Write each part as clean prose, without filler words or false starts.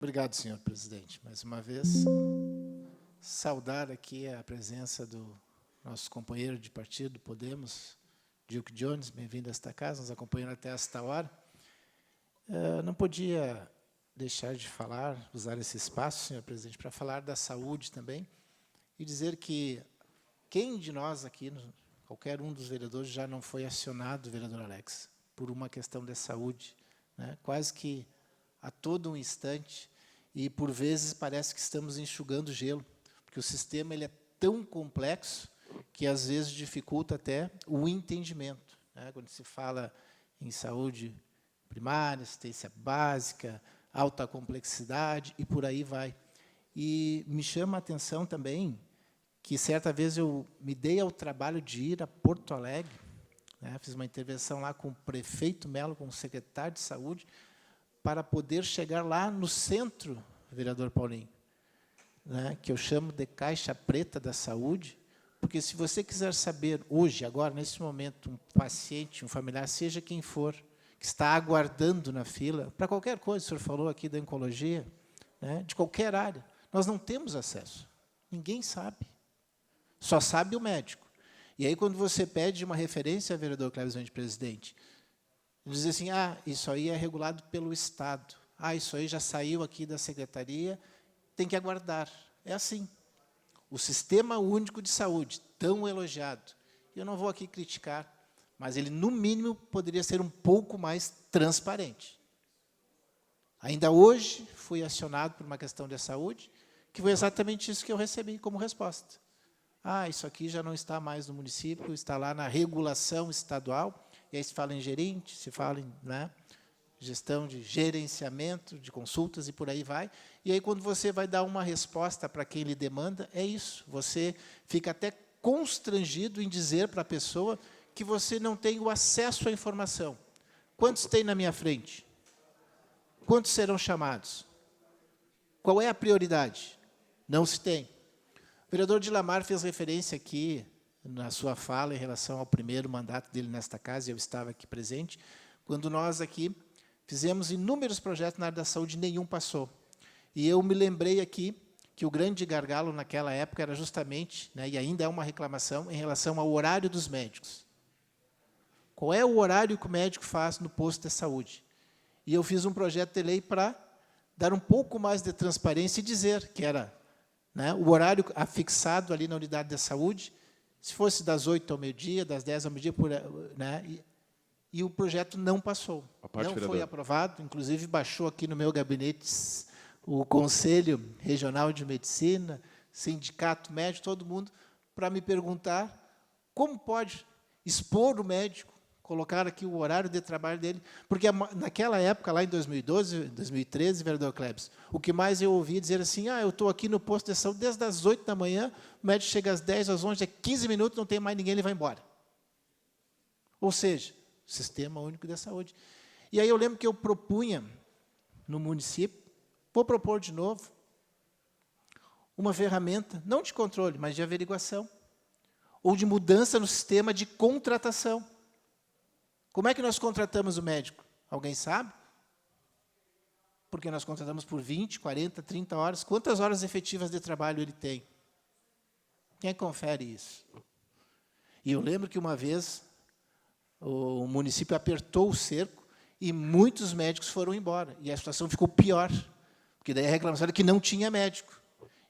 Obrigado, senhor presidente. Mais uma vez, saudar aqui a presença do nosso companheiro de partido, Podemos, Duke Jones, bem-vindo a esta casa, nos acompanhando até esta hora. Não podia deixar de falar, usar esse espaço, senhor presidente, para falar da saúde também, e dizer que quem de nós aqui, qualquer um dos vereadores, já não foi acionado, vereador Alex, por uma questão de saúde, né? Quase que a todo um instante, e por vezes parece que estamos enxugando gelo, porque o sistema ele é tão complexo que às vezes dificulta até o entendimento, né? Quando se fala em saúde primária, assistência básica, alta complexidade e por aí vai. E me chama a atenção também que certa vez eu me dei ao trabalho de ir a Porto Alegre, né? Fiz uma intervenção lá com o prefeito Melo, com o secretário de saúde, para poder chegar lá no centro, vereador Paulinho, né, que eu chamo de caixa preta da saúde, porque se você quiser saber hoje, agora, nesse momento, um paciente, um familiar, seja quem for, que está aguardando na fila, para qualquer coisa, o senhor falou aqui da oncologia, né, de qualquer área, nós não temos acesso. Ninguém sabe. Só sabe o médico. E aí, quando você pede uma referência, vereador Cleves, presidente, diz assim, isso aí é regulado pelo Estado. Isso aí já saiu aqui da secretaria, tem que aguardar. É assim. O Sistema Único de Saúde, tão elogiado. Eu não vou aqui criticar, mas ele, no mínimo, poderia ser um pouco mais transparente. Ainda hoje, fui acionado por uma questão de saúde, que foi exatamente isso que eu recebi como resposta. Isso aqui já não está mais no município, está lá na regulação estadual, e aí se fala em gerente, se fala em gestão de gerenciamento, de consultas e por aí vai. E aí, quando você vai dar uma resposta para quem lhe demanda, é isso. Você fica até constrangido em dizer para a pessoa que você não tem o acesso à informação. Quantos tem na minha frente? Quantos serão chamados? Qual é a prioridade? Não se tem. O vereador Dilamar fez referência aqui, na sua fala, em relação ao primeiro mandato dele nesta casa, e eu estava aqui presente, quando nós aqui fizemos inúmeros projetos na área da saúde, nenhum passou. E eu me lembrei aqui que o grande gargalo naquela época era justamente, e ainda é uma reclamação, em relação ao horário dos médicos. Qual é o horário que o médico faz no posto de saúde? E eu fiz um projeto de lei para dar um pouco mais de transparência e dizer que era o horário afixado ali na unidade da saúde, se fosse das 8 ao meio-dia, das 10 ao meio-dia, e o projeto não passou. Não foi aprovado, inclusive baixou aqui no meu gabinete o Conselho Regional de Medicina, Sindicato Médico, todo mundo, para me perguntar como pode expor o médico, colocar aqui o horário de trabalho dele, porque naquela época, lá em 2012, 2013, vereador Cleves, o que mais eu ouvi dizer assim, eu estou aqui no posto de saúde desde as 8 da manhã, o médico chega às 10, às 11, 15 minutos, não tem mais ninguém, ele vai embora. Ou seja, Sistema Único de Saúde. E aí eu lembro que eu propunha no município, vou propor de novo, uma ferramenta, não de controle, mas de averiguação, ou de mudança no sistema de contratação. Como é que nós contratamos o médico? Alguém sabe? Porque nós contratamos por 20, 40, 30 horas. Quantas horas efetivas de trabalho ele tem? Quem confere isso? E eu lembro que uma vez o município apertou o cerco e muitos médicos foram embora. E a situação ficou pior, porque daí a reclamação era que não tinha médico.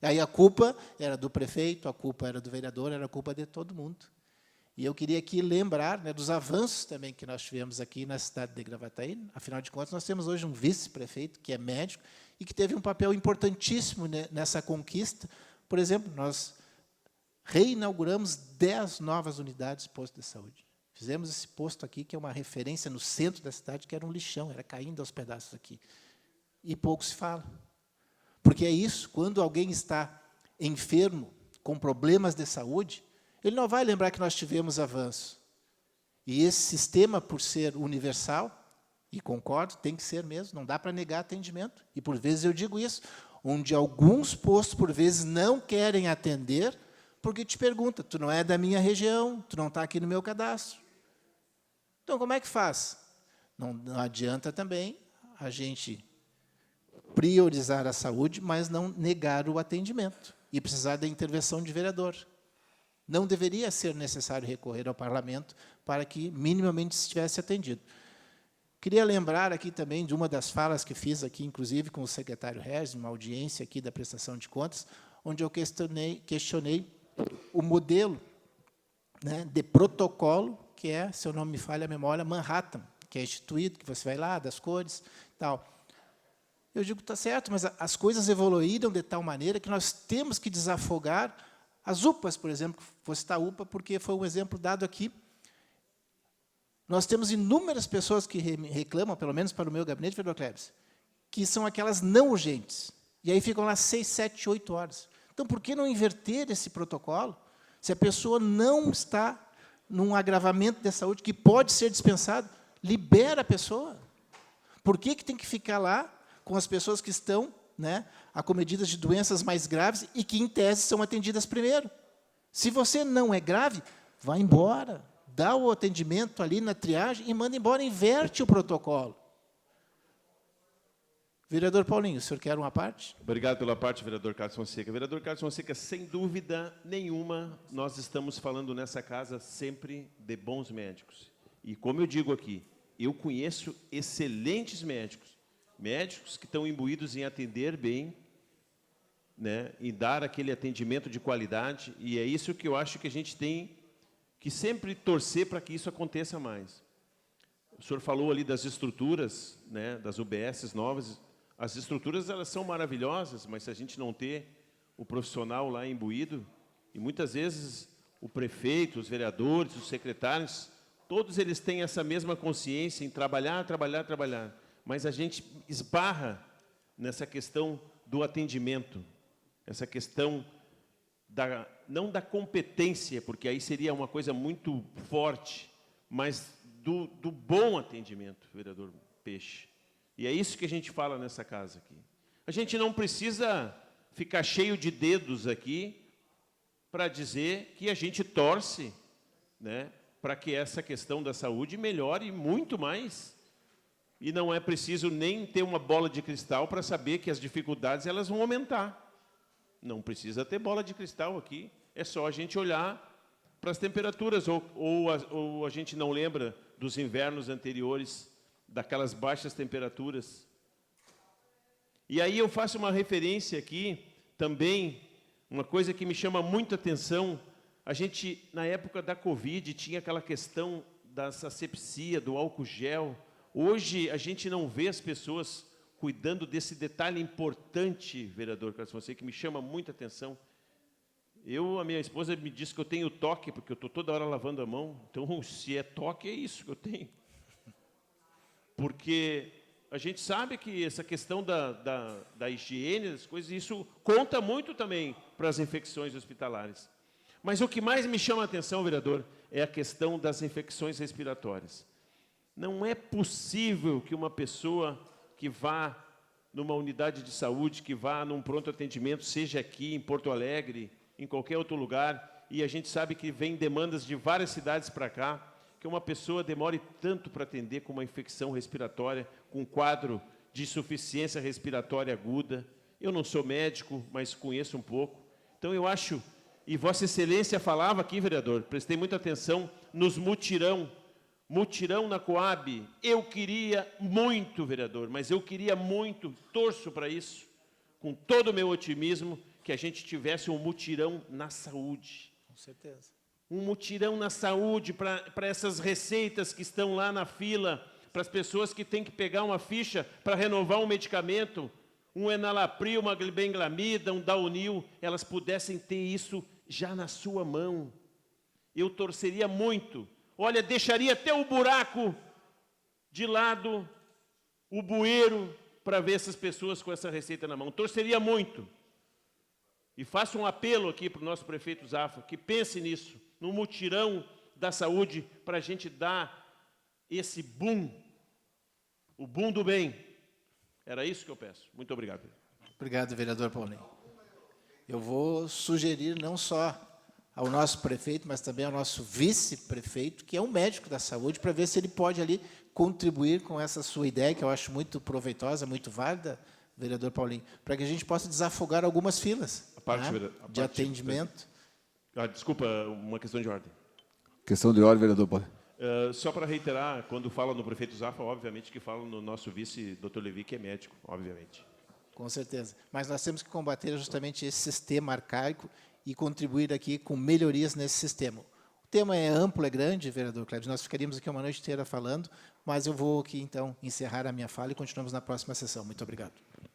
E aí a culpa era do prefeito, a culpa era do vereador, era a culpa de todo mundo. E eu queria aqui lembrar dos avanços também que nós tivemos aqui na cidade de Gravataí. Afinal de contas, nós temos hoje um vice-prefeito, que é médico, e que teve um papel importantíssimo nessa conquista. Por exemplo, nós reinauguramos 10 novas unidades de posto de saúde. Fizemos esse posto aqui, que é uma referência no centro da cidade, que era um lixão, era caindo aos pedaços aqui. E pouco se fala. Porque é isso, quando alguém está enfermo, com problemas de saúde, ele não vai lembrar que nós tivemos avanço. E esse sistema, por ser universal, e concordo, tem que ser mesmo, não dá para negar atendimento. E, por vezes, eu digo isso, onde alguns postos, por vezes, não querem atender, porque te pergunta, tu não é da minha região, tu não está aqui no meu cadastro. Então, como é que faz? Não adianta também a gente priorizar a saúde, mas não negar o atendimento e precisar da intervenção de vereador. Não deveria ser necessário recorrer ao parlamento para que minimamente estivesse atendido. Queria lembrar aqui também de uma das falas que fiz aqui, inclusive com o secretário Regis, uma audiência aqui da prestação de contas, onde eu questionei o modelo, né, de protocolo, que é, se eu não me falha a memória, Manhattan, que é instituído, que você vai lá, das cores, tal. Eu digo, está certo, mas as coisas evoluíram de tal maneira que nós temos que desafogar as UPAs, por exemplo, vou citar a UPA porque foi um exemplo dado aqui. Nós temos inúmeras pessoas que reclamam, pelo menos para o meu gabinete, vereador Cleves, que são aquelas não urgentes. E aí ficam lá 6, 7, 8 horas. Então, por que não inverter esse protocolo? Se a pessoa não está num agravamento de saúde que pode ser dispensado, libera a pessoa. Por que tem que ficar lá com as pessoas que estão, né, acometidas de doenças mais graves e que, em tese, são atendidas primeiro? Se você não é grave, vá embora. Dá o atendimento ali na triagem e manda embora, inverte o protocolo. Vereador Paulinho, o senhor quer uma parte? Obrigado pela parte, vereador Carlos Fonseca. Vereador Carlos Fonseca, sem dúvida nenhuma, nós estamos falando nessa casa sempre de bons médicos. E, como eu digo aqui, eu conheço excelentes médicos, médicos que estão imbuídos em atender bem, né, em dar aquele atendimento de qualidade, e é isso que eu acho que a gente tem que sempre torcer para que isso aconteça mais. O senhor falou ali das estruturas, né, das UBSs novas. As estruturas, elas são maravilhosas, mas se a gente não ter o profissional lá imbuído, e muitas vezes o prefeito, os vereadores, os secretários, todos eles têm essa mesma consciência em trabalhar, trabalhar, trabalhar, mas a gente esbarra nessa questão do atendimento, essa questão não da competência, porque aí seria uma coisa muito forte, mas do bom atendimento, vereador Peixe. E é isso que a gente fala nessa casa aqui. A gente não precisa ficar cheio de dedos aqui para dizer que a gente torce, né, para que essa questão da saúde melhore muito mais. E não é preciso nem ter uma bola de cristal para saber que as dificuldades elas vão aumentar. Não precisa ter bola de cristal aqui, é só a gente olhar para as temperaturas, ou a gente não lembra dos invernos anteriores, daquelas baixas temperaturas. E aí eu faço uma referência aqui, também, uma coisa que me chama muita atenção, a gente, na época da Covid, tinha aquela questão da asepsia, do álcool gel. Hoje, a gente não vê as pessoas cuidando desse detalhe importante, vereador Carlos Fonseca, que me chama muita atenção. A minha esposa me disse que eu tenho toque, porque eu estou toda hora lavando a mão. Então, se é toque, é isso que eu tenho. Porque a gente sabe que essa questão da higiene, das coisas, isso conta muito também para as infecções hospitalares. Mas o que mais me chama a atenção, vereador, é a questão das infecções respiratórias. Não é possível que uma pessoa que vá numa unidade de saúde, que vá num pronto atendimento, seja aqui em Porto Alegre, em qualquer outro lugar, e a gente sabe que vem demandas de várias cidades para cá, que uma pessoa demore tanto para atender com uma infecção respiratória, com um quadro de insuficiência respiratória aguda. Eu não sou médico, mas conheço um pouco. Então, eu acho, e Vossa Excelência falava aqui, vereador, prestei muita atenção, nos mutirão na Coab. Eu queria muito, vereador, mas eu queria muito, torço para isso, com todo o meu otimismo, que a gente tivesse um mutirão na saúde. Com certeza. Um mutirão na saúde para essas receitas que estão lá na fila, para as pessoas que têm que pegar uma ficha para renovar um medicamento, um Enalapril, uma Glibenclamida, um Daunil, elas pudessem ter isso já na sua mão. Eu torceria muito. Olha, deixaria até o buraco de lado, o bueiro, para ver essas pessoas com essa receita na mão. Torceria muito. E faço um apelo aqui para o nosso prefeito Zafra, que pense nisso, no mutirão da saúde, para a gente dar esse boom, o boom do bem. Era isso que eu peço. Muito obrigado. Obrigado, vereador Paulinho. Eu vou sugerir não só ao nosso prefeito, mas também ao nosso vice-prefeito, que é um médico da saúde, para ver se ele pode ali contribuir com essa sua ideia, que eu acho muito proveitosa, muito válida, vereador Paulinho, para que a gente possa desafogar algumas filas, A parte, né, a de parte- atendimento. Desculpa, uma questão de ordem. Questão de ordem, vereador Paulo. Só para reiterar, quando fala no prefeito Zafra, obviamente que fala no nosso vice, Dr. Levi, que é médico, obviamente. Com certeza. Mas nós temos que combater justamente esse sistema arcaico e contribuir aqui com melhorias nesse sistema. O tema é amplo, é grande, vereador Cléber. Nós ficaríamos aqui uma noite inteira falando, mas eu vou aqui, então, encerrar a minha fala e continuamos na próxima sessão. Muito obrigado.